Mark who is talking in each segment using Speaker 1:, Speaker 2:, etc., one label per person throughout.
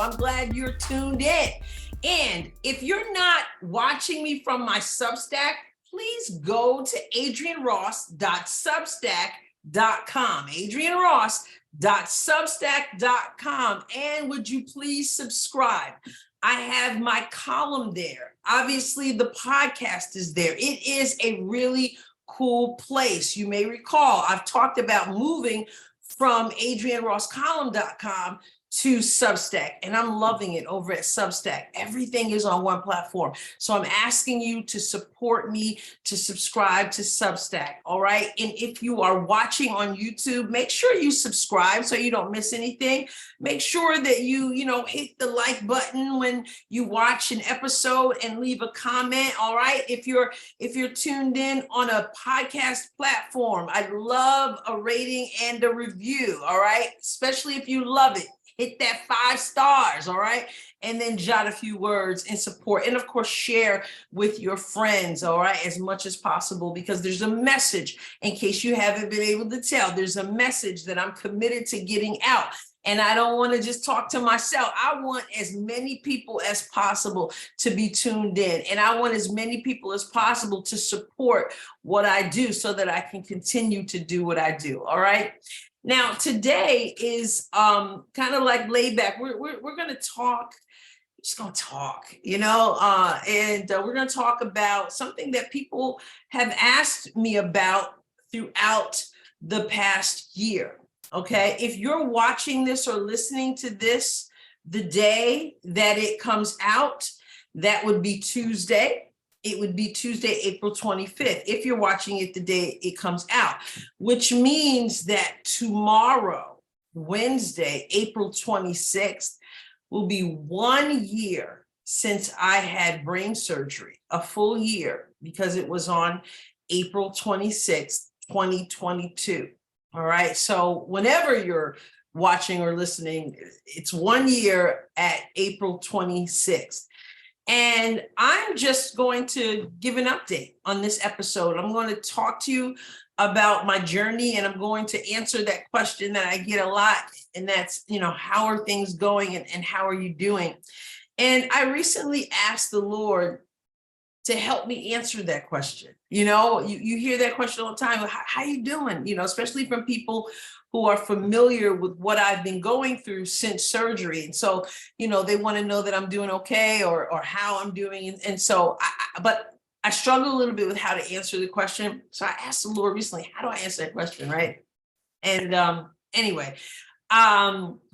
Speaker 1: I'm glad you're tuned in. And if you're not watching me from my Substack, please go to adrienneross.substack.com. adrienneross.substack.com. And would you please subscribe? I have my column there. Obviously, the podcast is there. It is a really cool place. You may recall I've talked about moving from adriennerosscolumn.com to Substack, and I'm loving it over at Substack. Everything is on one platform. So I'm asking you to support me, to subscribe to Substack, all right? And if you are watching on YouTube, make sure you subscribe so you don't miss anything. Make sure that you hit the like button when you watch an episode and leave a comment, all right? If you're tuned in on a podcast platform, I'd love a rating and a review, all right? Especially if you love it. Hit that 5 stars, all right? And then jot a few words in support. And of course, share with your friends, all right, as much as possible, because there's a message, in case you haven't been able to tell, there's a message that I'm committed to getting out. And I don't want to just talk to myself. I want as many people as possible to be tuned in. And I want as many people as possible to support what I do so that I can continue to do what I do, all right? Now, today is kind of like laid back. We're going to talk, just going to talk, and we're going to talk about something that people have asked me about throughout the past year, okay? If you're watching this or listening to this the day that it comes out, that would be Tuesday. It would be Tuesday, April 25th, if you're watching it the day it comes out, which means that tomorrow, Wednesday, April 26th, will be 1 year since I had brain surgery, a full year, because it was on April 26th, 2022. All right. So whenever you're watching or listening, it's 1 year at April 26th. And I'm just going to give an update on this episode. I'm going to talk to you about my journey, and I'm going to answer that question that I get a lot. And that's, how are things going and how are you doing? And I recently asked the Lord to help me answer that question. You hear that question all the time. How you doing? Especially from people who are familiar with what I've been going through since surgery. And so, they want to know that I'm doing okay or how I'm doing. And so, but I struggle a little bit with how to answer the question. So I asked the Lord recently, how do I answer that question, right? And anyway,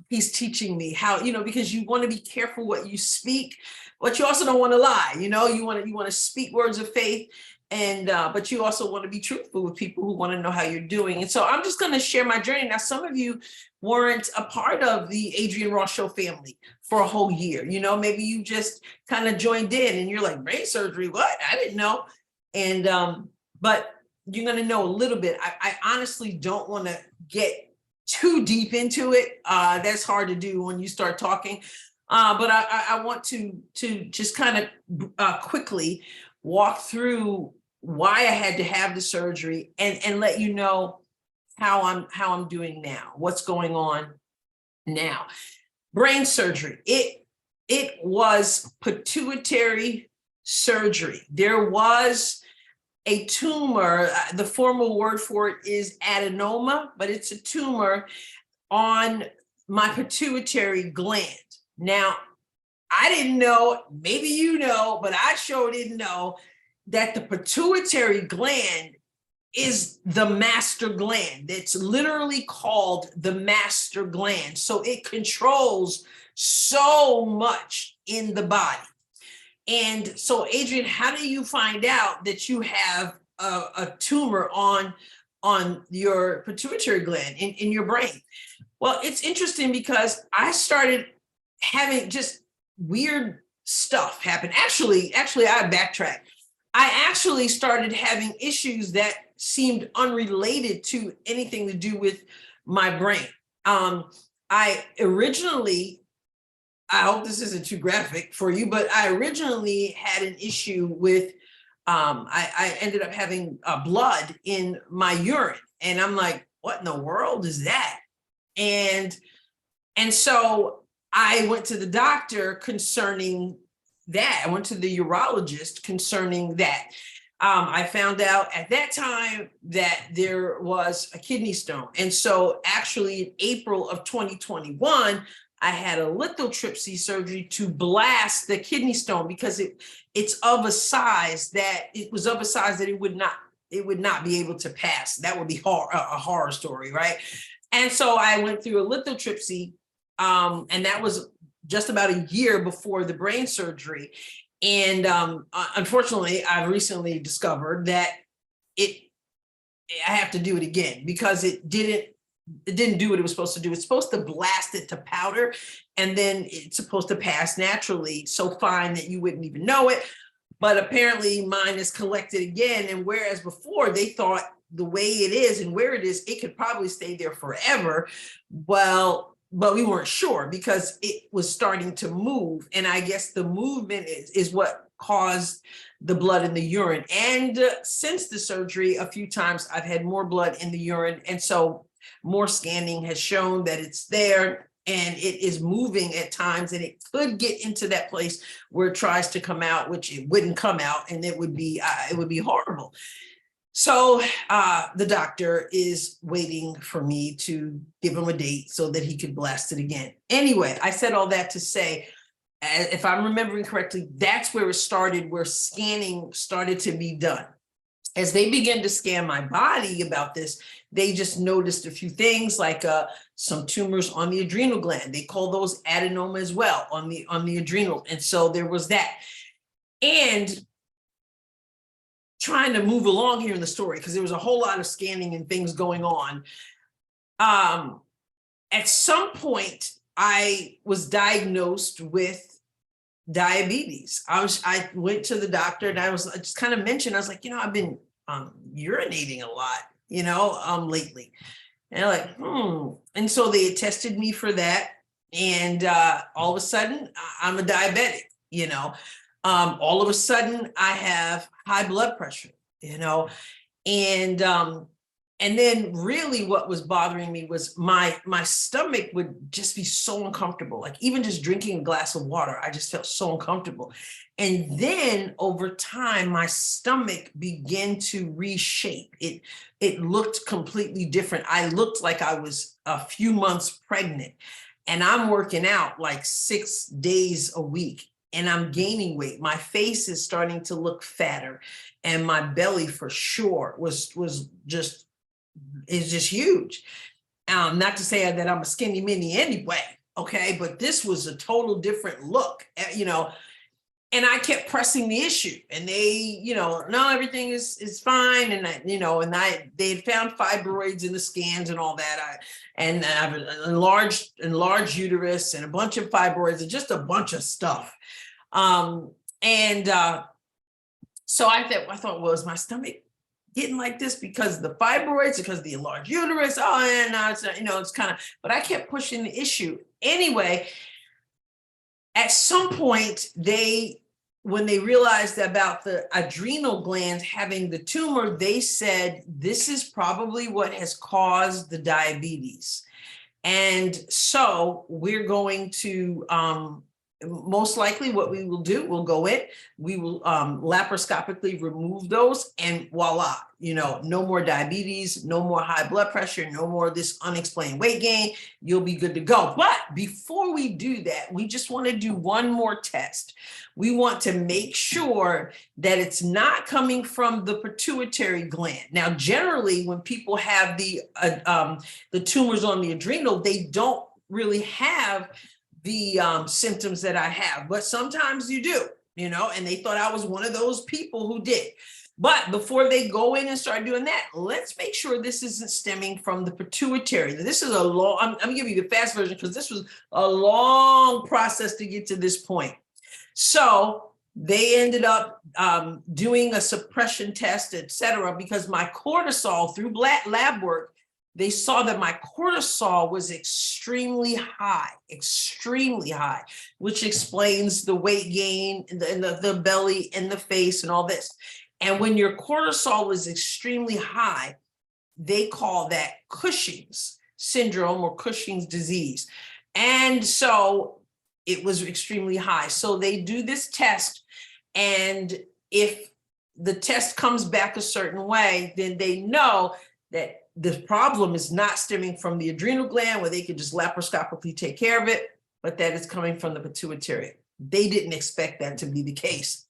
Speaker 1: he's teaching me how, because you want to be careful what you speak, but you also don't want to lie. You want to speak words of faith. And but you also want to be truthful with people who want to know how you're doing. And so I'm just going to share my journey. Now, some of you weren't a part of the Adrienne Ross Show family for a whole year. Maybe you just kind of joined in and you're like, brain surgery, what? I didn't know. And but you're going to know a little bit. I honestly don't want to get too deep into it. That's hard to do when you start talking. But I want to just kind of quickly walk through why I had to have the surgery and let you know how I'm doing now, what's going on now. Brain surgery. It was pituitary surgery. There was a tumor. The formal word for it is adenoma, but it's a tumor on my pituitary gland. Now, I didn't know, maybe but I sure didn't know that the pituitary gland is the master gland. It's literally called the master gland. So it controls so much in the body. And so, Adrienne, how do you find out that you have a tumor on your pituitary gland in your brain? Well, it's interesting because I started having just weird stuff happen. Actually, I backtrack. I actually started having issues that seemed unrelated to anything to do with my brain. I originally, I hope this isn't too graphic for you, but I originally had an issue with, I ended up having blood in my urine. And I'm like, what in the world is that? And so I went to the doctor concerning that. I went to the urologist concerning that. I found out at that time that there was a kidney stone. And so actually in April of 2021, I had a lithotripsy surgery to blast the kidney stone because it's of a size that it would not be able to pass. That would be a horror story, right? And so I went through a lithotripsy, and that was just about a year before the brain surgery. And unfortunately, I've recently discovered that I have to do it again because it didn't do what it was supposed to do. It's supposed to blast it to powder, and then it's supposed to pass naturally, so fine that you wouldn't even know it. But apparently mine is collected again. And whereas before they thought the way it is and where it is, it could probably stay there forever. Well, but we weren't sure because it was starting to move. And I guess the movement is what caused the blood in the urine. And since the surgery, a few times I've had more blood in the urine. And so more scanning has shown that it's there and it is moving at times, and it could get into that place where it tries to come out, which it wouldn't come out, and it would be horrible. So the doctor is waiting for me to give him a date so that he could blast it again. Anyway, I said all that to say, if I'm remembering correctly, that's where it started, where scanning started to be done. As they began to scan my body about this, they just noticed a few things like some tumors on the adrenal gland. They call those adenoma as well on the adrenal. And so there was that. And trying to move along here in the story, because there was a whole lot of scanning and things going on. At some point, I was diagnosed with diabetes. I went to the doctor and I just kind of mentioned, I was like, I've been urinating a lot, lately. And they're like, And so they tested me for that. And all of a sudden, I'm a diabetic, all of a sudden I have high blood pressure, and then really what was bothering me was my stomach would just be so uncomfortable. Like even just drinking a glass of water, I just felt so uncomfortable. And then over time, my stomach began to reshape. It looked completely different. I looked like I was a few months pregnant, and I'm working out like 6 days a week. And I'm gaining weight. My face is starting to look fatter, and my belly for sure is just huge. Not to say that I'm a skinny mini anyway, okay, but this was a total different look, and I kept pressing the issue, and they, no, everything is fine, and they had found fibroids in the scans and all that. I have an enlarged uterus and a bunch of fibroids and just a bunch of stuff. So I thought, well, is my stomach getting like this because of the fibroids, because of the enlarged uterus? Oh, and no, it's not, it's kind of, but I kept pushing the issue. Anyway, at some point, when they realized about the adrenal glands having the tumor, they said, this is probably what has caused the diabetes. And so we're going to, most likely what we will do, we'll go in, we will laparoscopically remove those, and voila, no more diabetes, no more high blood pressure, no more of this unexplained weight gain. You'll be good to go. But before we do that, we just want to do one more test. We want to make sure that it's not coming from the pituitary gland. Now, generally, when people have the tumors on the adrenal, they don't really have the symptoms that I have, but sometimes you do, and they thought I was one of those people who did. But before they go in and start doing that, let's make sure this isn't stemming from the pituitary. This is I'm gonna give you the fast version because this was a long process to get to this point. So they ended up doing a suppression test, et cetera, because my cortisol through lab work, they saw that my cortisol was extremely high, which explains the weight gain and the belly and the face and all this. And when your cortisol is extremely high, they call that Cushing's syndrome or Cushing's disease. And so it was extremely high. So they do this test, and if the test comes back a certain way, then they know that the problem is not stemming from the adrenal gland, where they could just laparoscopically take care of it, but that it's coming from the pituitary. They didn't expect that to be the case.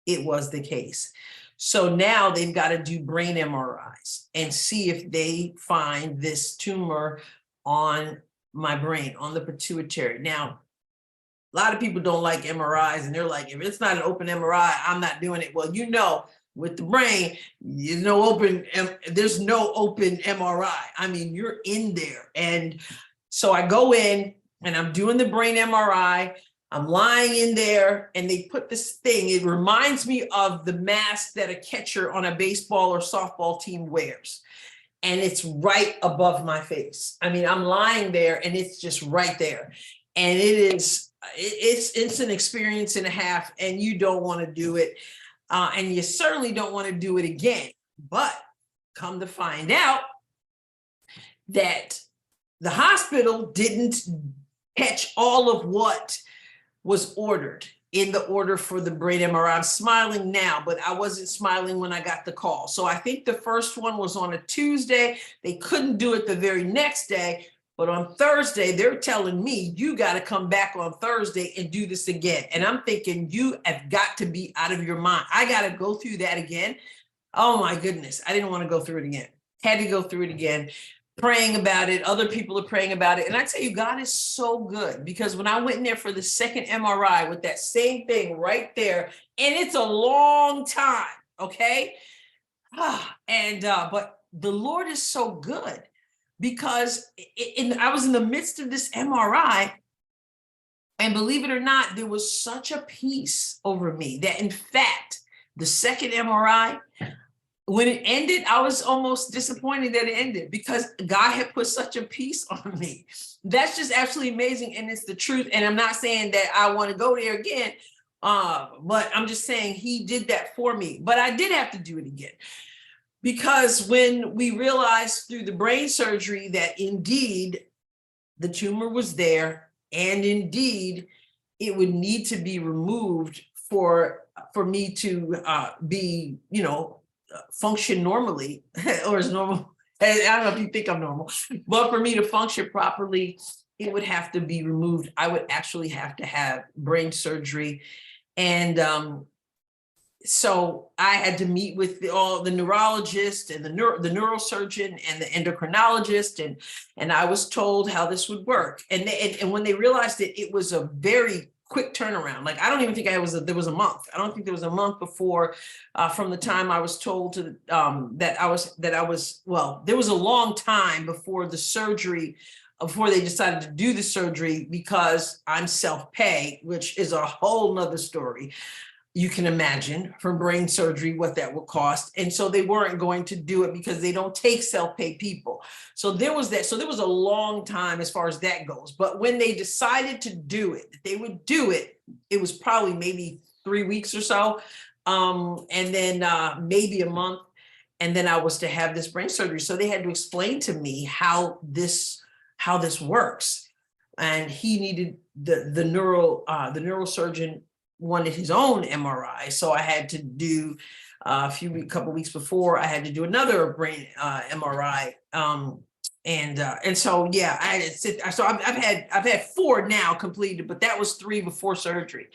Speaker 1: It was the case. So now they've got to do brain MRIs and see if they find this tumor on my brain, on the pituitary. Now, a lot of people don't like MRIs, and they're like, if it's not an open MRI, I'm not doing it. Well, you know, with the brain, there's no open MRI. I mean, you're in there. And so I go in and I'm doing the brain MRI. I'm lying in there, and they put this thing. It reminds me of the mask that a catcher on a baseball or softball team wears. And it's right above my face. I mean, I'm lying there and it's just right there. And it's an experience and a half, and you don't want to do it. And you certainly don't want to do it again. But come to find out that the hospital didn't catch all of what was ordered in the order for the brain MRI. I'm smiling now, but I wasn't smiling when I got the call. So I think the first one was on a Tuesday. They couldn't do it the very next day. But on Thursday, they're telling me, you got to come back on Thursday and do this again. And I'm thinking, you have got to be out of your mind. I got to go through that again. Oh my goodness. I didn't want to go through it again. Had to go through it again, praying about it. Other people are praying about it. And I tell you, God is so good, because when I went in there for the second MRI with that same thing right there, and it's a long time, okay? But the Lord is so good. Because I was in the midst of this MRI, and believe it or not, there was such a peace over me that, in fact, the second MRI, when it ended, I was almost disappointed that it ended, because God had put such a peace on me. That's just absolutely amazing, and it's the truth. And I'm not saying that I want to go there again, but I'm just saying He did that for me. But I did have to do it again. Because when we realized through the brain surgery that indeed the tumor was there, and indeed it would need to be removed for me to be, function normally, or as normal. I don't know if you think I'm normal, but for me to function properly, it would have to be removed. I would actually have to have brain surgery. And so I had to meet with all the neurologist and the neurosurgeon and the endocrinologist, and I was told how this would work. And when they realized it was a very quick turnaround. Like, I don't even think there was a month. I don't think there was a month before from the time I was told to there was a long time before the surgery, before they decided to do the surgery, because I'm self-pay, which is a whole nother story. You can imagine from brain surgery what that would cost. And so they weren't going to do it because they don't take self-pay people. So there was that. So there was a long time as far as that goes. But when they decided to do it, they would do it. It was probably maybe 3 weeks or so. And then maybe a month. And then I was to have this brain surgery. So they had to explain to me how this works. And he needed the neurosurgeon wanted his own MRI. So I had to do a couple weeks before, I had to do another brain MRI. And so, yeah, I had to sit. So I've had 4 now completed, but that was 3 before surgery.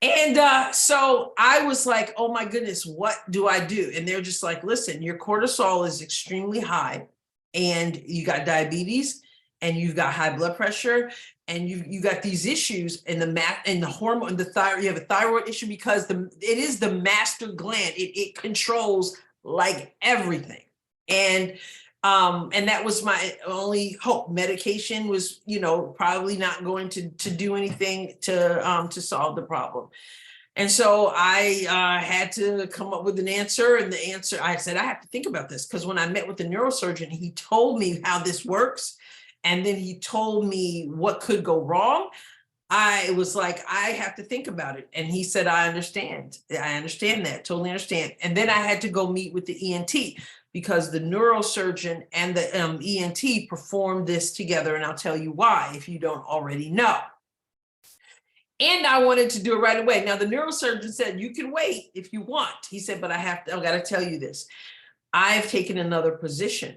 Speaker 1: And so I was like, oh my goodness, what do I do? And they're just like, listen, your cortisol is extremely high, and you got diabetes, and you've got high blood pressure, and you got these issues, and the hormone, the thyroid, you have a thyroid issue, because it is the master gland. It controls like everything. And that was my only hope. Medication was, probably not going to do anything to solve the problem. And so I had to come up with an answer. And the answer, I said, I have to think about this, because when I met with the neurosurgeon, he told me how this works. And then he told me what could go wrong. I was like, I have to think about it. And he said, I understand. I understand that. Totally understand. And then I had to go meet with the ENT, because the neurosurgeon and the ENT performed this together. And I'll tell you why, if you don't already know. And I wanted to do it right away. Now, the neurosurgeon said, you can wait if you want. He said, but I've got to tell you this. I've taken another position,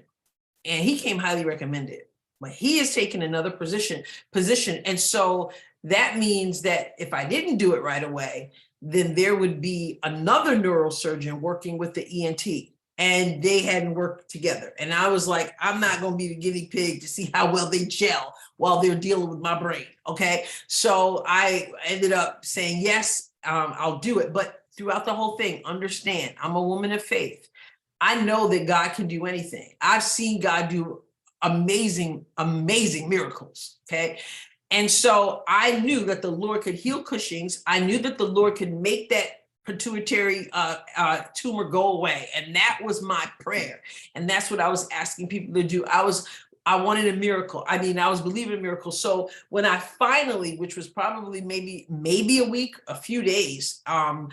Speaker 1: and he came highly recommended, but he has taken another position. And so that means that if I didn't do it right away, then there would be another neurosurgeon working with the ENT, and they hadn't worked together. And I was like, I'm not going to be the guinea pig to see how well they gel while they're dealing with my brain. Okay. So I ended up saying, yes, I'll do it. But throughout the whole thing, understand, I'm a woman of faith. I know that God can do anything. I've seen God do amazing, amazing miracles. Okay. And so I knew that the Lord could heal Cushing's. I knew that the Lord could make that pituitary tumor go away. And that was my prayer. And that's what I was asking people to do. I wanted a miracle. I mean, I was believing in miracles. So when I finally, which was probably maybe a week, a few days, before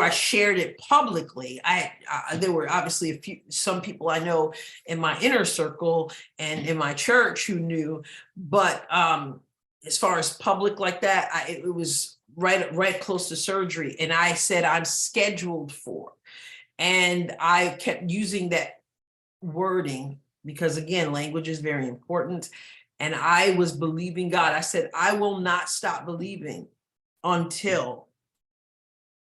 Speaker 1: I shared it publicly, there were obviously some people I know in my inner circle and in my church who knew, but as far as public like that, it was right close to surgery. And I said, I'm scheduled for, and I kept using that wording because, again, language is very important. And I was believing God. I said, I will not stop believing until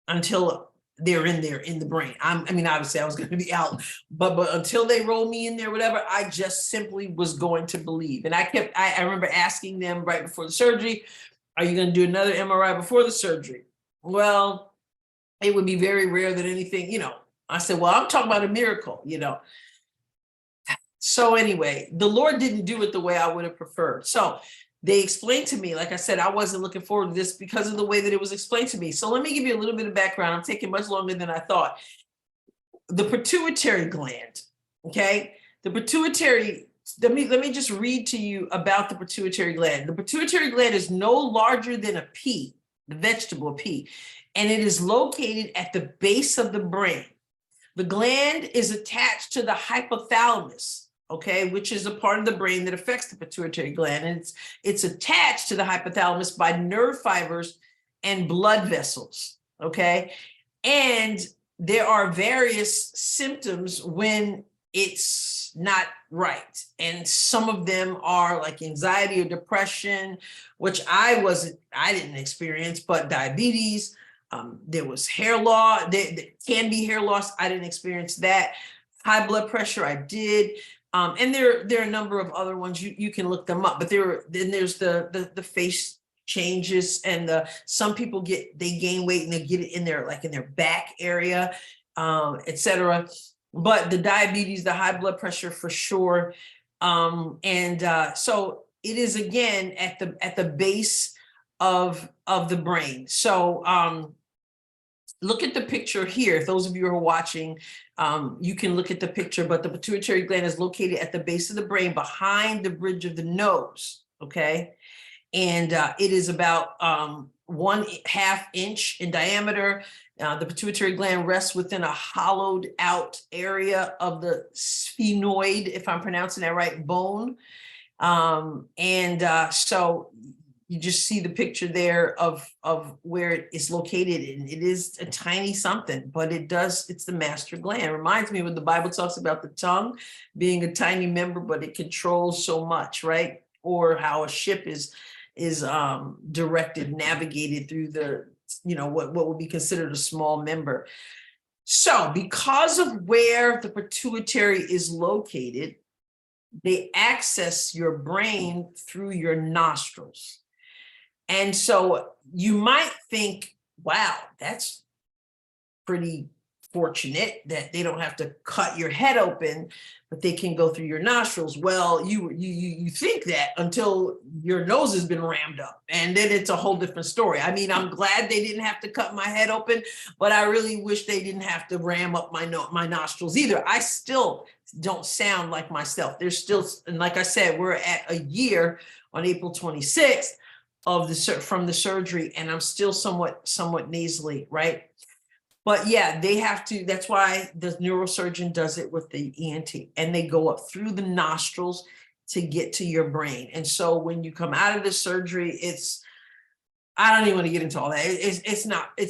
Speaker 1: they're in the brain. I mean, obviously I was going to be out, but until they roll me in there, whatever, I just simply was going to believe. And I remember asking them right before the surgery, are you going to do another MRI before the surgery? Well, it would be very rare that anything, I said, well, I'm talking about a miracle, So anyway, the Lord didn't do it the way I would have preferred. So they explained to me, like I said, I wasn't looking forward to this because of the way that it was explained to me. So let me give you a little bit of background. I'm taking much longer than I thought. The pituitary gland, okay? The pituitary, let me just read to you about the pituitary gland. The pituitary gland is no larger than a pea, the vegetable pea, and it is located at the base of the brain. The gland is attached to the hypothalamus, okay, which is a part of the brain that affects the pituitary gland. And it's attached to the hypothalamus by nerve fibers and blood vessels, okay? And there are various symptoms when it's not right. And some of them are like anxiety or depression, which I didn't experience, but diabetes. There was hair loss. There can be hair loss. I didn't experience that. High blood pressure, I did. And there are a number of other ones. You can look them up. But there's the face changes, and some people gain weight and they get it in their back area, etc. But the diabetes, the high blood pressure for sure, so it is again at the base of the brain. So look at the picture here. If those of you who are watching, you can look at the picture, but the pituitary gland is located at the base of the brain behind the bridge of the nose, okay? And it is about 1/2 inch in diameter. The pituitary gland rests within a hollowed out area of the sphenoid, if I'm pronouncing that right, bone. So you just see the picture there of where it is located, and it is a tiny something, but it's the master gland. It reminds me when the Bible talks about the tongue being a tiny member, but it controls so much, right? Or how a ship is directed, navigated through the, what would be considered a small member. So because of where the pituitary is located, they access your brain through your nostrils. And so you might think, wow, that's pretty fortunate that they don't have to cut your head open, but they can go through your nostrils. Well, you think that until your nose has been rammed up, and then it's a whole different story. I mean, I'm glad they didn't have to cut my head open, but I really wish they didn't have to ram up my nostrils either. I still don't sound like myself. There's still, and like I said, we're at a year on April 26th from the surgery, and I'm still somewhat nasally, right? But yeah, they have to, that's why the neurosurgeon does it with the ENT, and they go up through the nostrils to get to your brain. And so when you come out of the surgery, it's I don't even want to get into all that. It's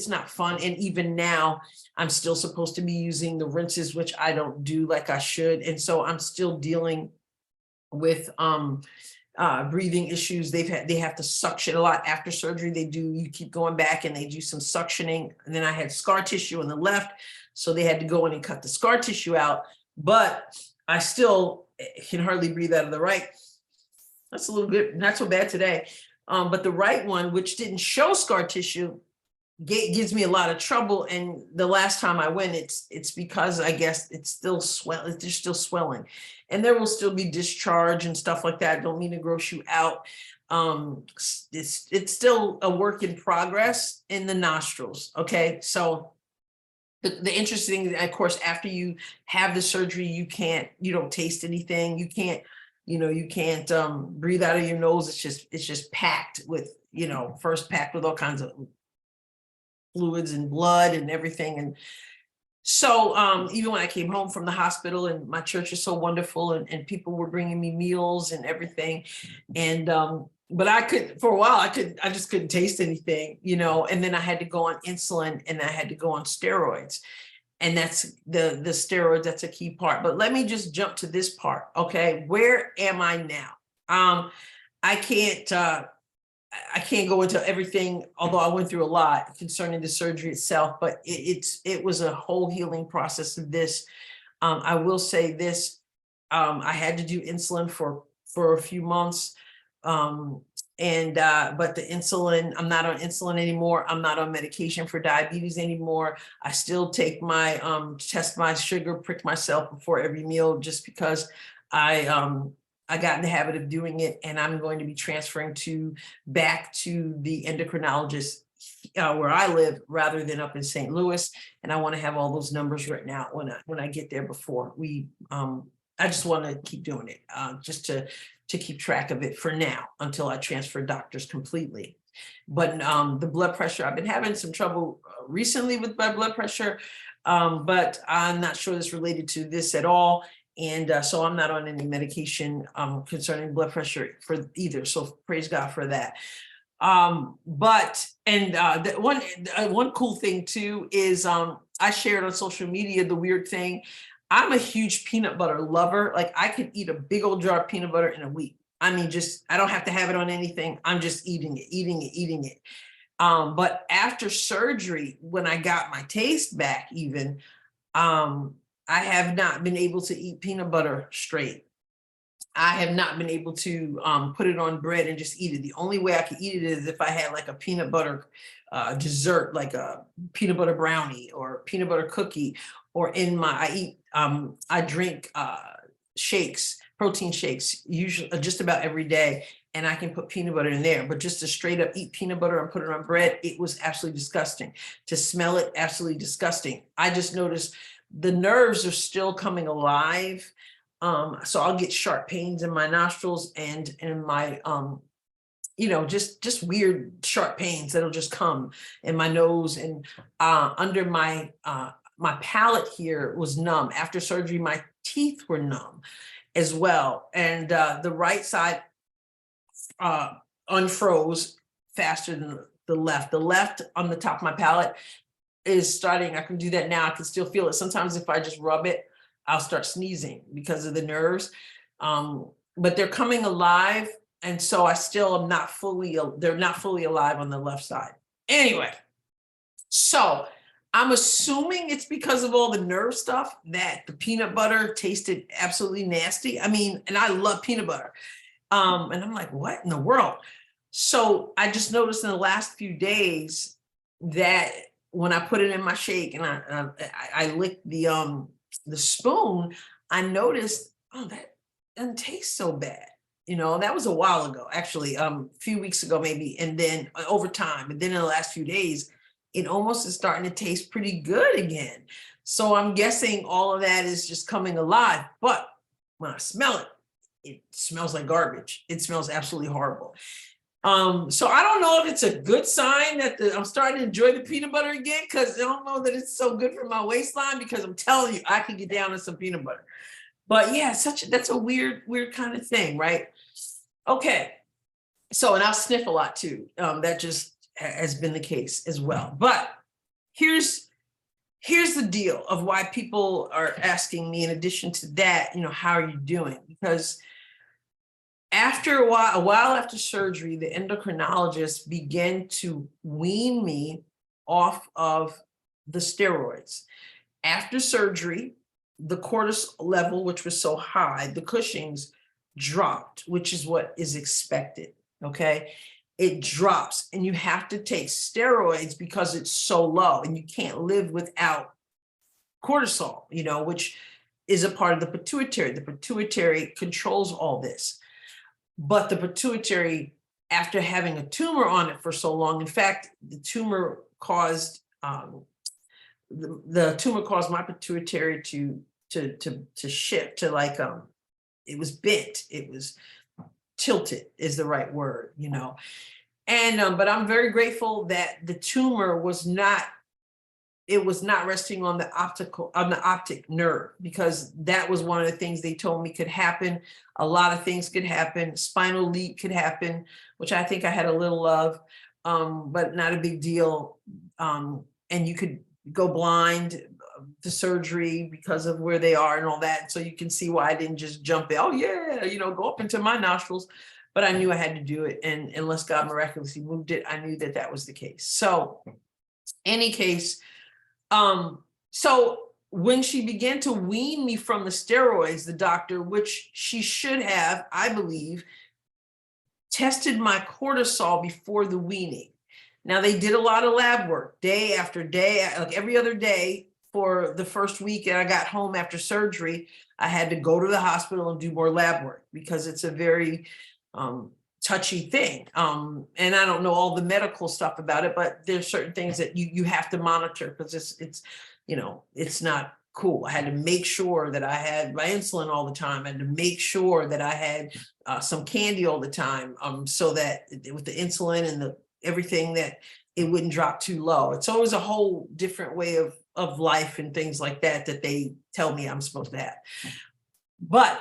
Speaker 1: not fun. And even now, I'm still supposed to be using the rinses, which I don't do like I should. And so I'm still dealing with breathing issues. They have to suction a lot after surgery. You keep going back and they do some suctioning. And then I had scar tissue on the left, so they had to go in and cut the scar tissue out. But I still can hardly breathe out of the right. That's a little bit, not so bad today. But the right one, which didn't show scar tissue, gives me a lot of trouble. And the last time I went, it's because I guess it's still there's still swelling, and there will still be discharge and stuff like that. Don't mean to gross you out. It's still a work in progress in the nostrils. Okay, so the interesting thing, of course, after you have the surgery, you don't taste anything. You can't breathe out of your nose. It's just packed with, first packed with all kinds of fluids and blood and everything. And so even when I came home from the hospital, and my church is so wonderful, and people were bringing me meals and everything. And but for a while, I just couldn't taste anything, and then I had to go on insulin and I had to go on steroids. And that's the steroids, that's a key part. But let me just jump to this part. Okay, where am I now? I can't go into everything, although I went through a lot concerning the surgery itself, but it was a whole healing process of this. I will say this, I had to do insulin for a few months. But the insulin, I'm not on insulin anymore. I'm not on medication for diabetes anymore. I still take my, test my sugar, prick myself before every meal, just because I got in the habit of doing it, and I'm going to be transferring back to the endocrinologist where I live, rather than up in St. Louis. And I want to have all those numbers written out when I get there before I just want to keep doing it, just to keep track of it for now, until I transfer doctors completely. But the blood pressure, I've been having some trouble recently with my blood pressure, but I'm not sure it's related to this at all. And so I'm not on any medication concerning blood pressure for either. So praise God for that. One cool thing too is I shared on social media the weird thing. I'm a huge peanut butter lover. Like, I could eat a big old jar of peanut butter in a week. I mean, I don't have to have it on anything. I'm just eating it. But after surgery, when I got my taste back even, I have not been able to eat peanut butter straight. I have not been able to put it on bread and just eat it. The only way I could eat it is if I had like a peanut butter dessert, like a peanut butter brownie or peanut butter cookie, or I drink shakes, protein shakes, usually just about every day, and I can put peanut butter in there. But just to straight up eat peanut butter and put it on bread, it was absolutely disgusting. To smell it, absolutely disgusting. I just noticed the nerves are still coming alive. So I'll get sharp pains in my nostrils and in my, just weird sharp pains that'll just come in my nose, and under my palate here was numb. After surgery, my teeth were numb as well. And the right side unfroze faster than the left. The left on the top of my palate is starting, I can do that now. I can still feel it. Sometimes if I just rub it, I'll start sneezing because of the nerves. But they're coming alive. And so I still am they're not fully alive on the left side. Anyway, so I'm assuming it's because of all the nerve stuff that the peanut butter tasted absolutely nasty. I mean, and I love peanut butter. And I'm like, what in the world? So I just noticed in the last few days that when I put it in my shake and I licked the spoon, I noticed, oh, that doesn't taste so bad. That was a while ago, actually, a few weeks ago, maybe. And then over time, and then in the last few days, it almost is starting to taste pretty good again. So I'm guessing all of that is just coming alive. But when I smell it, it smells like garbage. It smells absolutely horrible. So I don't know if it's a good sign that I'm starting to enjoy the peanut butter again, because I don't know that it's so good for my waistline, because I'm telling you, I can get down on some peanut butter. But yeah, that's a weird kind of thing, right? Okay. So, and I'll sniff a lot too. That just has been the case as well. But here's the deal of why people are asking me, in addition to that, how are you doing? Because after a while after surgery, the endocrinologist began to wean me off of the steroids. After surgery, the cortisol level, which was so high, the Cushing's dropped, which is what is expected. Okay. It drops, and you have to take steroids because it's so low, and you can't live without cortisol, which is a part of the pituitary. The pituitary controls all this. But the pituitary, after having a tumor on it for so long, in fact, the tumor caused the tumor caused my pituitary to shift to it was bent, it was tilted is the right word, And but I'm very grateful that the tumor was not resting on the optic nerve, because that was one of the things they told me could happen. A lot of things could happen. Spinal leak could happen, which I think I had a little of, but not a big deal. And you could go blind to surgery because of where they are and all that. So you can see why I didn't just jump in. Oh yeah, go up into my nostrils. But I knew I had to do it. And unless God miraculously moved it, I knew that that was the case. So any case, so when she began to wean me from the steroids, the doctor, which she should have, I believe, tested my cortisol before the weaning. Now, they did a lot of lab work day after day, like every other day for the first week. And I got home after surgery. I had to go to the hospital and do more lab work because it's a very touchy thing. And I don't know all the medical stuff about it, but there's certain things that you have to monitor because it's not cool. I had to make sure that I had my insulin all the time. I had to make sure that I had some candy all the time, so that with the insulin and everything, that it wouldn't drop too low. And so it was a whole different way of life and things like that they tell me I'm supposed to have. But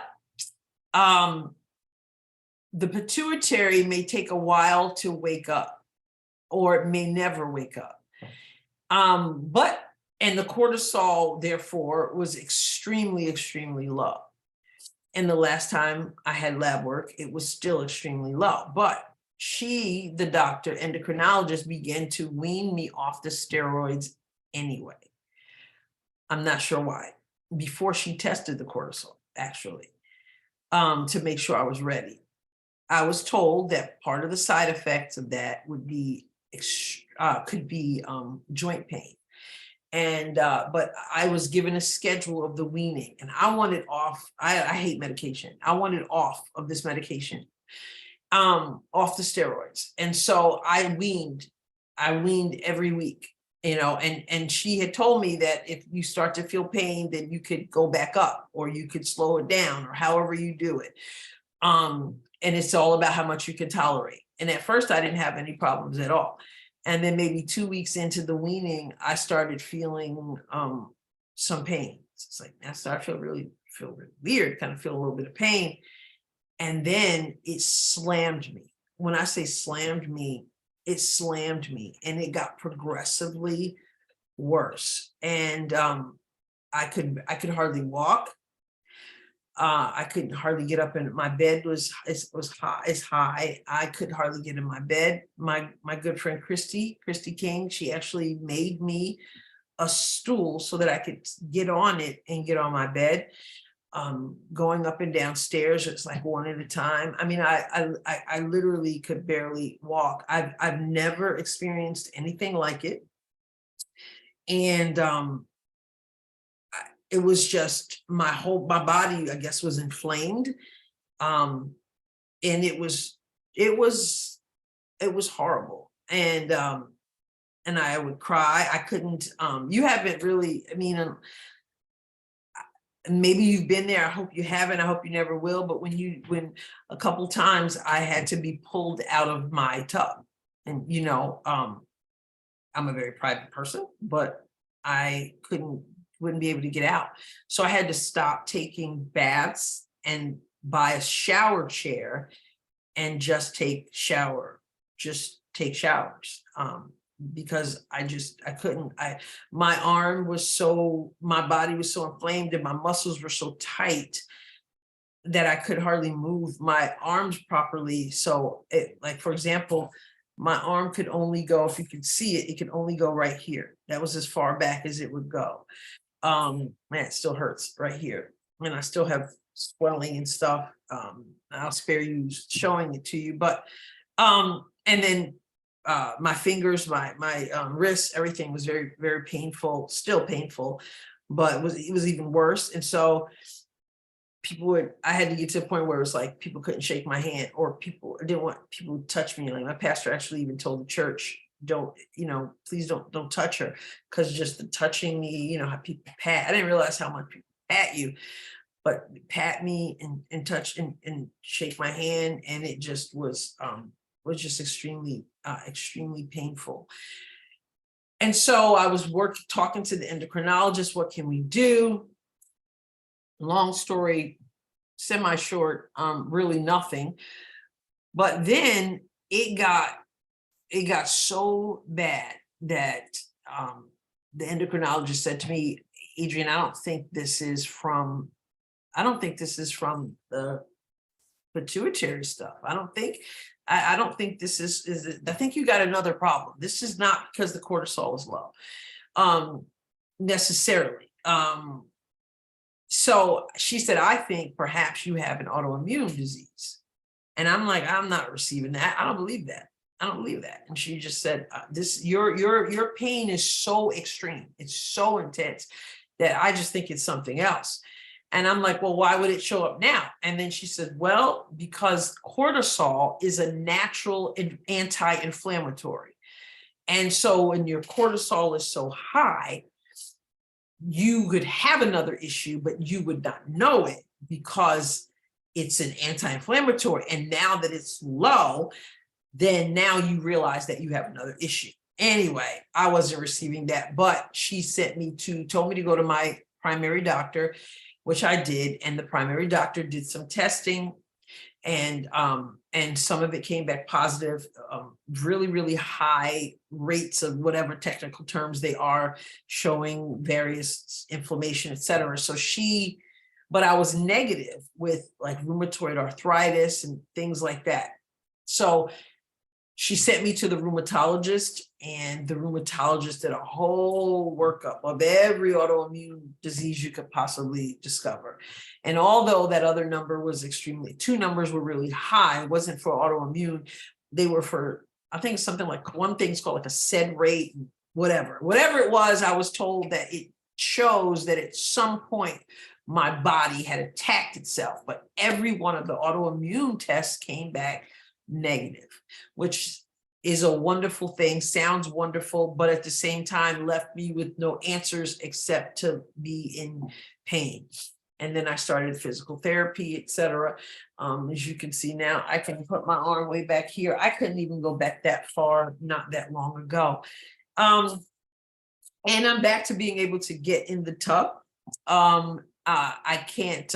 Speaker 1: the pituitary may take a while to wake up, or it may never wake up. And the cortisol, therefore, was extremely, extremely low. And the last time I had lab work, it was still extremely low. But the doctor, endocrinologist, began to wean me off the steroids anyway. I'm not sure why. Before she tested the cortisol, actually, to make sure I was ready. I was told that part of the side effects of that would be could be joint pain. And but I was given a schedule of the weaning, and I wanted off. I hate medication. I wanted off of this medication, off the steroids. And so I weaned every week, and she had told me that if you start to feel pain, then you could go back up, or you could slow it down, or however you do it. And it's all about how much you can tolerate. And at first I didn't have any problems at all. And then maybe 2 weeks into the weaning, I started feeling some pain. It's like I started feel really weird, kind of feel a little bit of pain. And then it slammed me. When I say slammed me, it slammed me, and it got progressively worse. And I could hardly walk. I couldn't hardly get up, and my bed was high. I could hardly get in my bed. My good friend Christy King, she actually made me a stool so that I could get on it and get on my bed. Going up and down stairs, it's like one at a time. I mean, I literally could barely walk. I've never experienced anything like it, and it was just my body, I guess, was inflamed. And it was horrible. And I would cry. I couldn't, you haven't really, I mean, maybe you've been there. I hope you haven't. I hope you never will. But when a couple times I had to be pulled out of my tub, and, I'm a very private person, but I wouldn't be able to get out. So I had to stop taking baths and buy a shower chair and just take shower, just take showers. Because I couldn't, my arm was so, my body was so inflamed and my muscles were so tight that I could hardly move my arms properly. So like, for example, my arm could only go, if you could see it, it could only go right here. That was as far back as it would go. Man, it still hurts right here. And I still have swelling and stuff. I'll spare you showing it to you, but, and then my fingers, my wrists, everything was very, very painful, still painful, but it was even worse. And so I had to get to a point where it was like people couldn't shake my hand, or people didn't want people to touch me. Like my pastor actually even told the church, don't, please don't touch her, because just the touching me, how people pat, I didn't realize how much people pat you, but pat me and touch and shake my hand, and it just was just extremely painful. And so I was talking to the endocrinologist, what can we do? Long story, semi-short, really nothing. But then it got so bad that the endocrinologist said to me, Adrienne, I don't think this is from the pituitary stuff. I don't think this is I think you got another problem. This is not because the cortisol is low, necessarily. So she said, I think perhaps you have an autoimmune disease. And I'm like, I'm not receiving that. I don't believe that. And she just said, your pain is so extreme. It's so intense that I just think it's something else. And I'm like, well, why would it show up now? And then she said, well, because cortisol is a natural anti-inflammatory. And so when your cortisol is so high, you could have another issue, but you would not know it because it's an anti-inflammatory. And now that it's low, then now you realize that you have another issue. Anyway, I wasn't receiving that, but she told me to go to my primary doctor, which I did. And the primary doctor did some testing, and some of it came back positive, really, really high rates of whatever technical terms they are, showing various inflammation, et cetera. So but I was negative with like rheumatoid arthritis and things like that. So she sent me to the rheumatologist, and the rheumatologist did a whole workup of every autoimmune disease you could possibly discover. And although that other number was two numbers were really high, it wasn't for autoimmune, they were for, I think something like, one thing's called like a SED rate, whatever it was, I was told that it shows that at some point my body had attacked itself, but every one of the autoimmune tests came back negative, which is a wonderful thing, sounds wonderful, but at the same time left me with no answers except to be in pain. And then I started physical therapy, et cetera. As you can see now, I can put my arm way back here. I couldn't even go back that far not that long ago. And I'm back to being able to get in the tub. I can't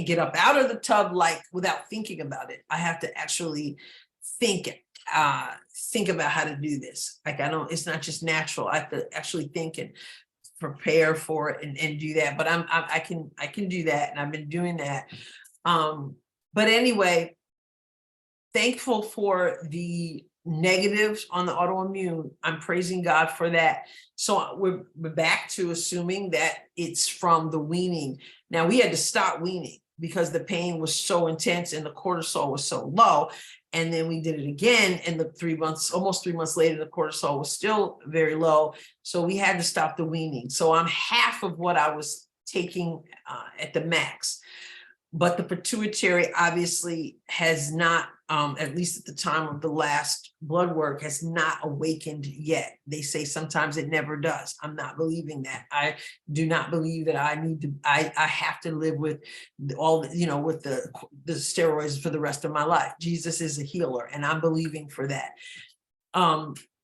Speaker 1: get up out of the tub without thinking about it. I have to actually think about how to do this. Like it's not just natural. I have to actually think and prepare for it and do that. But I can do that, and I've been doing that. But anyway, thankful for the negatives on the autoimmune. I'm praising God for that. So we're back to assuming that it's from the weaning. Now we had to stop weaning because the pain was so intense and the cortisol was so low. And then we did it again, and almost 3 months later, the cortisol was still very low. So we had to stop the weaning. So I'm half of what I was taking at the max. But the pituitary obviously has not, at least at the time of the last blood work, has not awakened yet. They say sometimes it never does. I'm not believing that. I do not believe that I have to live with all, with the steroids for the rest of my life. Jesus is a healer, and I'm believing for that.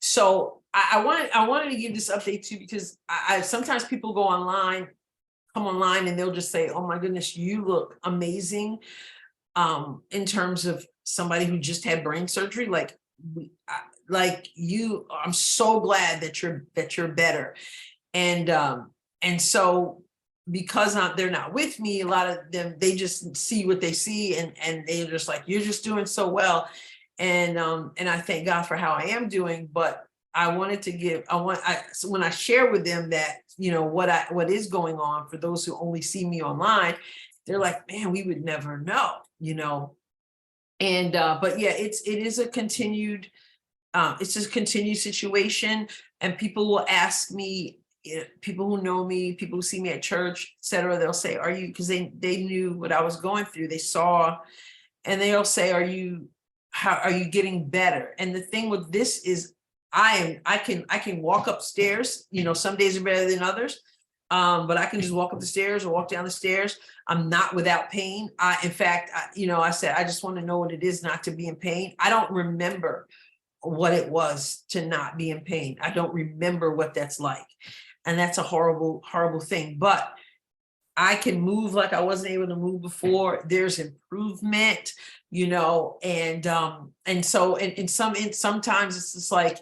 Speaker 1: So I wanted to give this update too, because I sometimes people come online and they'll just say, oh my goodness, you look amazing. in terms of somebody who just had brain surgery, like you, I'm so glad that you're better. And so because they're not with me, a lot of them, they just see what they see, and they're just like, you're just doing so well. And I thank God for how I am doing, but I wanted to give, so when I share with them that, what is going on, for those who only see me online, they're like, man, we would never know. And but yeah, it is a continued, it's just a continued situation. And people will ask me, people who know me, people who see me at church, etc., they'll say, are you, because they knew what I was going through, they saw, and they'll say, how are you getting better? And the thing with this is, I can walk upstairs, some days are better than others. But I can just walk up the stairs or walk down the stairs. I'm not without pain. In fact, I said, I just want to know what it is not to be in pain. I don't remember what it was to not be in pain. I don't remember what that's like. And that's a horrible, horrible thing. But I can move like I wasn't able to move before. There's improvement, and so sometimes it's just like,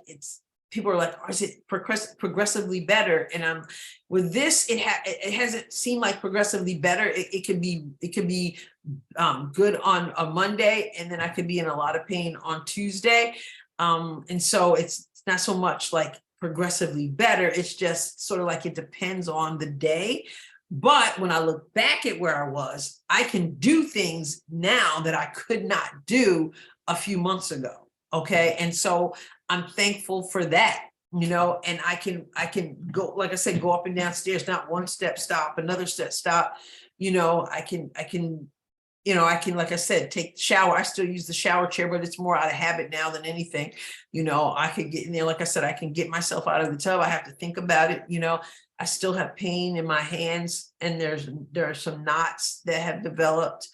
Speaker 1: people are like, oh, is it progressively better? And with this, it hasn't seemed like progressively better. It could be good on a Monday, and then I could be in a lot of pain on Tuesday. And so it's not so much like progressively better. It's just sort of like, it depends on the day. But when I look back at where I was, I can do things now that I could not do a few months ago. Okay. And so I'm thankful for that, and I can go, like I said, go up and down stairs, not one step, stop, another step, stop. I can, like I said, take the shower. I still use the shower chair, but it's more out of habit now than anything. I could get in there. Like I said, I can get myself out of the tub. I have to think about it. I still have pain in my hands, and there are some knots that have developed,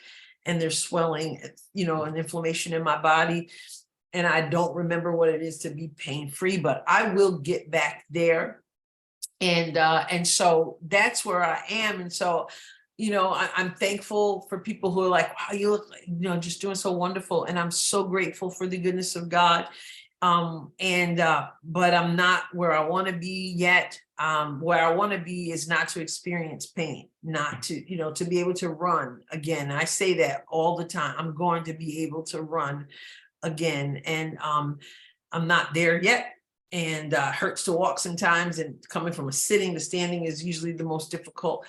Speaker 1: and there's swelling, and inflammation in my body. And I don't remember what it is to be pain-free, but I will get back there. And so that's where I am. And so, I'm thankful for people who are like, wow, you look like, just doing so wonderful. And I'm so grateful for the goodness of God. But I'm not where I want to be yet. Where I want to be is not to experience pain, not to, to be able to run again. I say that all the time. I'm going to be able to run again. And I'm not there yet. And hurts to walk sometimes. And coming from a sitting to standing is usually the most difficult.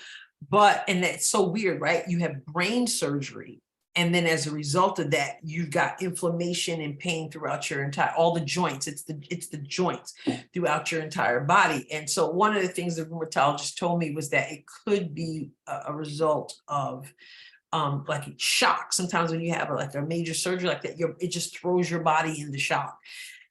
Speaker 1: And that's so weird, right? You have brain surgery. And then as a result of that, you've got inflammation and pain throughout all the joints. It's the joints throughout your entire body. And so one of the things the rheumatologist told me was that it could be a result of like shock. Sometimes when you have like a major surgery like that, it just throws your body into shock.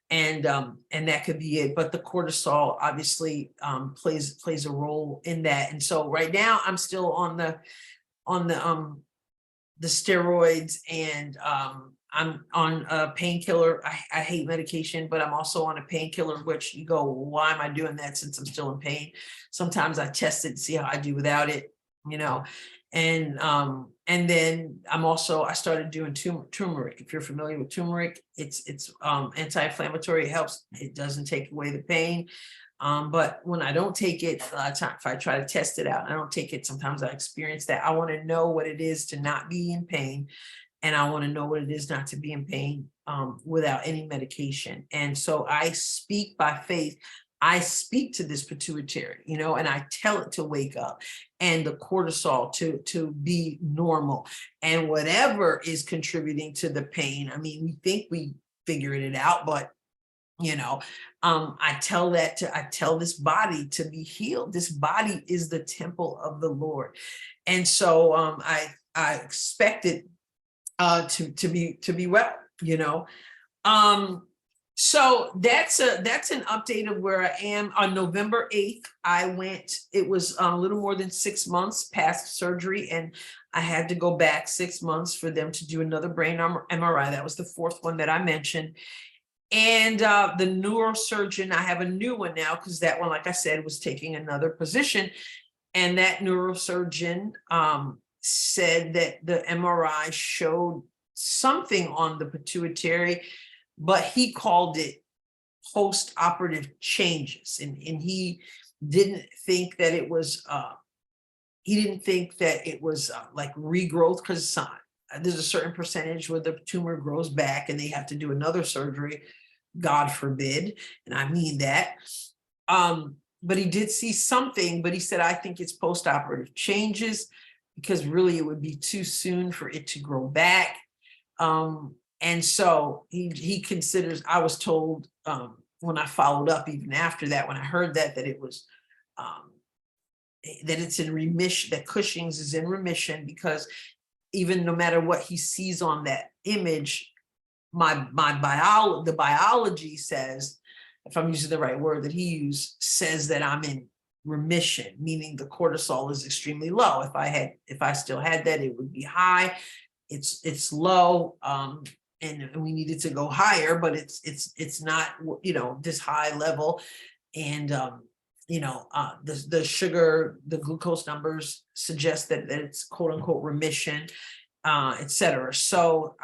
Speaker 1: And that could be it. But the cortisol obviously plays a role in that. And so right now I'm still on the steroids, and I'm on a painkiller. I hate medication, but I'm also on a painkiller, which you go, well, why am I doing that since I'm still in pain? Sometimes I test it and see how I do without it, and then I started doing turmeric. If you're familiar with turmeric, it's anti-inflammatory. It helps. It doesn't take away the pain. But when I don't take it, a lot of times, if I try to test it out and I don't take it, sometimes I experience that. I want to know what it is to not be in pain. And I want to know what it is not to be in pain without any medication. And so I speak by faith. I speak to this pituitary, and I tell it to wake up, and the cortisol to be normal, and whatever is contributing to the pain. I mean, we think we figured it out, but I tell this body to be healed. This body is the temple of the Lord. And so I expect it to be well, So that's an update of where I am. On November 8th, it was a little more than 6 months past surgery, and I had to go back 6 months for them to do another brain MRI. That was the fourth one that I mentioned. And the neurosurgeon, I have a new one now, because that one, like I said, was taking another position. And that neurosurgeon said that the MRI showed something on the pituitary, but he called it post-operative changes. And he didn't think that it was like regrowth, because there's a certain percentage where the tumor grows back and they have to do another surgery, God forbid. And I mean that. But he did see something, but he said, I think it's post-operative changes, because really it would be too soon for it to grow back. And so he considers, I was told, when I followed up even after that, when I heard that it was, that it's in remission, that Cushing's is in remission, because even no matter what he sees on that image, the biology says, if I'm using the right word that he used, says that I'm in remission, meaning the cortisol is extremely low. If I still had that, it would be high. It's low, and we needed to go higher, but it's not, this high level. And the sugar, the glucose numbers suggest that it's quote unquote remission, etc. So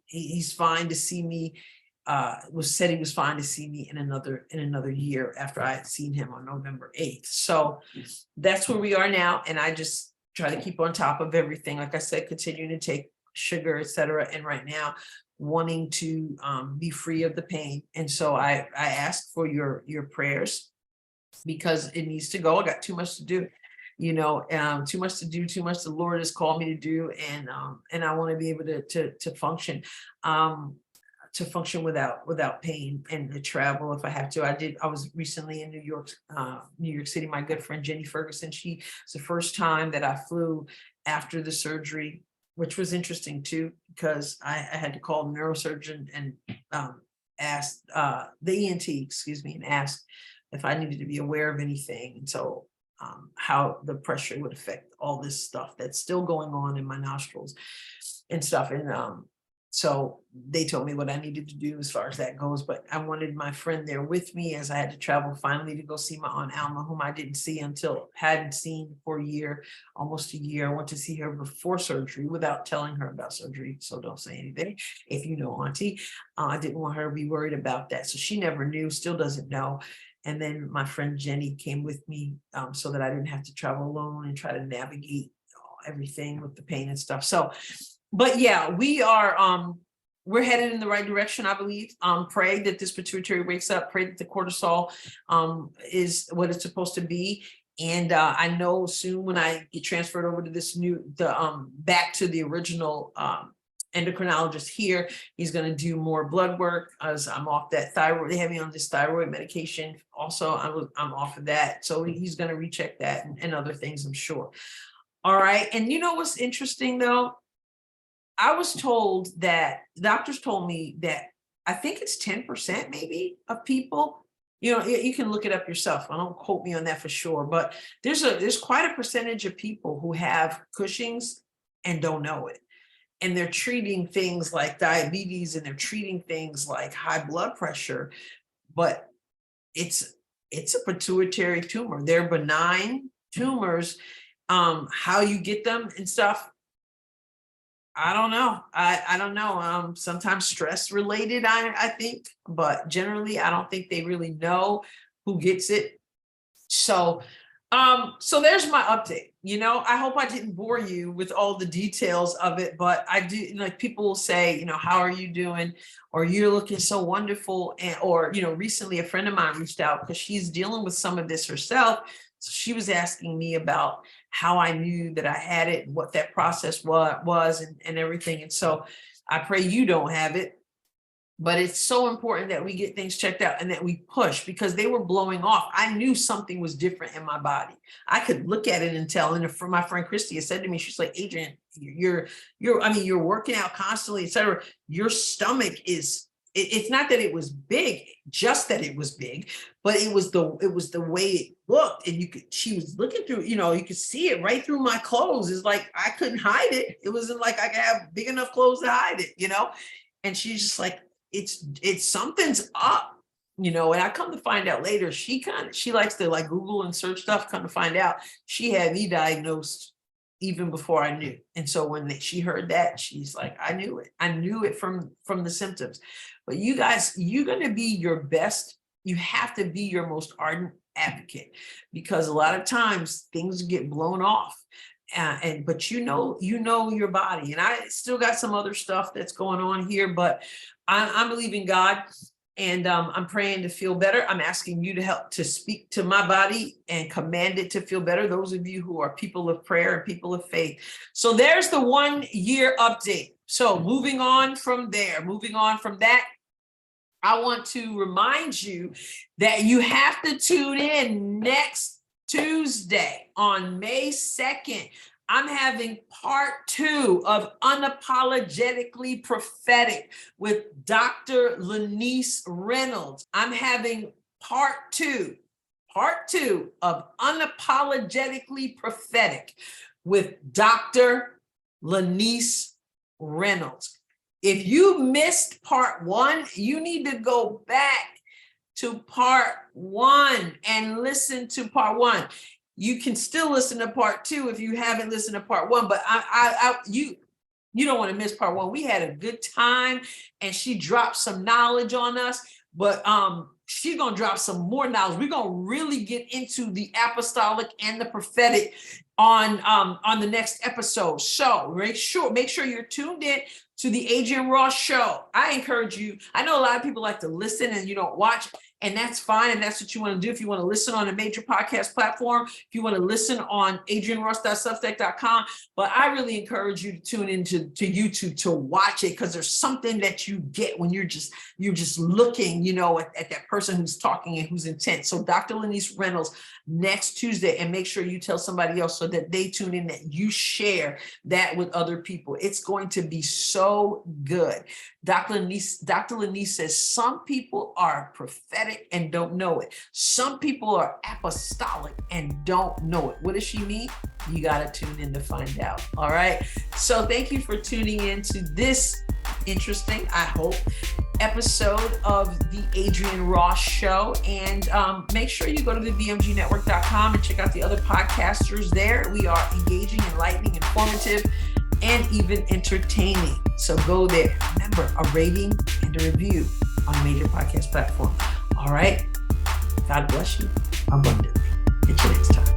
Speaker 1: he's fine to see me. Said he was fine to see me in another year after I had seen him on November 8th. So that's where we are now. And I just try to keep on top of everything. Like I said, continuing to take sugar, etc. And right now, wanting to be free of the pain. And so I ask for your prayers, because it needs to go. I got too much to do, too much to do, too much the Lord has called me to do. And I want to be able to function. To function without pain, and to travel if I have to. I was recently in New York City. My good friend Jenny Ferguson, it's the first time that I flew after the surgery, which was interesting too, because I had to call the neurosurgeon and ask the ENT, and ask if I needed to be aware of anything. And so how the pressure would affect all this stuff that's still going on in my nostrils and stuff. And so they told me what I needed to do as far as that goes, but I wanted my friend there with me, as I had to travel finally to go see my Aunt Alma, whom I hadn't seen for almost a year. I went to see her before surgery without telling her about surgery. So don't say anything if you know Auntie. I didn't want her to be worried about that. So she never knew, still doesn't know. And then my friend Jenny came with me, so that I didn't have to travel alone and try to navigate everything with the pain and stuff. So, but yeah, we're headed in the right direction, I believe. Pray that this pituitary wakes up, pray that the cortisol is what it's supposed to be. And I know soon when I get transferred over to this back to the original endocrinologist here, he's going to do more blood work, as I'm off that thyroid. They have me on this thyroid medication. Also, I'm off of that. So he's going to recheck that and other things, I'm sure. All right. And you know what's interesting though? I was told that doctors told me that I think it's 10% maybe of people, you can look it up yourself. I don't quote me on that for sure, but there's quite a percentage of people who have Cushing's and don't know it. And they're treating things like diabetes, and they're treating things like high blood pressure, but it's a pituitary tumor. They're benign tumors. How you get them and stuff, I don't know. I don't know. Sometimes stress related, I think, but generally I don't think they really know who gets it. So there's my update. I hope I didn't bore you with all the details of it, but I do, like, people will say, how are you doing? Or you're looking so wonderful. Or recently a friend of mine reached out because she's dealing with some of this herself. So she was asking me about how I knew that I had it and what that process was and everything. And so I pray you don't have it, but it's so important that we get things checked out and that we push, because they were blowing off. I knew something was different in my body. I could look at it and tell. And for my friend Christy has said to me, she's like, Adrienne, you're working out constantly, et cetera. Your stomach is, it's not that it was big, just that it was big, but it was the way it looked. And she was looking through, you could see it right through my clothes. It's like, I couldn't hide it. It wasn't like I could have big enough clothes to hide it, And she's just like, it's something's up, and I come to find out later, she likes to like Google and search stuff, come to find out she had me diagnosed even before I knew. And so when she heard that, she's like, I knew it. I knew it from the symptoms. But you guys, you're going to be your best. You have to be your most ardent advocate, because a lot of times things get blown off. But you know your body. And I still got some other stuff that's going on here, but I'm believing God. And I'm praying to feel better. I'm asking you to help to speak to my body and command it to feel better. Those of you who are people of prayer and people of faith. So there's the 1 year update. So moving on from that, I want to remind you that you have to tune in next Tuesday on May 2nd. I'm having part 2 of Unapologetically Prophetic with Dr. Lanice Reynolds. I'm having part 2 of Unapologetically Prophetic with Dr. Lanice Reynolds. If you missed part 1, you need to go back to part 1 and listen to part 1. You can still listen to part 2 if you haven't listened to part 1, but you don't want to miss part 1. We had a good time, and she dropped some knowledge on us, but she's going to drop some more knowledge. We're going to really get into the apostolic and the prophetic on the next episode. So make sure you're tuned in to the Adrienne Ross Show. I encourage you. I know a lot of people like to listen and you don't watch, and that's fine. And that's what you want to do. If you want to listen on a major podcast platform, if you want to listen on adrienneross.substack.com, but I really encourage you to tune into YouTube to watch it, because there's something that you get when you're just looking, at that person who's talking and who's intent. So Dr. Lanice Reynolds next Tuesday, and make sure you tell somebody else so that they tune in, that you share that with other people. It's going to be so good. Dr. Lanice says some people are prophetic and don't know it. Some people are apostolic and don't know it. What does she mean? You got to tune in to find out. All right. So thank you for tuning in to this interesting, I hope, episode of the Adrienne Ross Show. And make sure you go to the bmgnetwork.com and check out the other podcasters there. We are engaging, enlightening, informative, and even entertaining. So go there. Remember, a rating and a review on a major podcast platform. All right. God bless you abundantly. Until next time.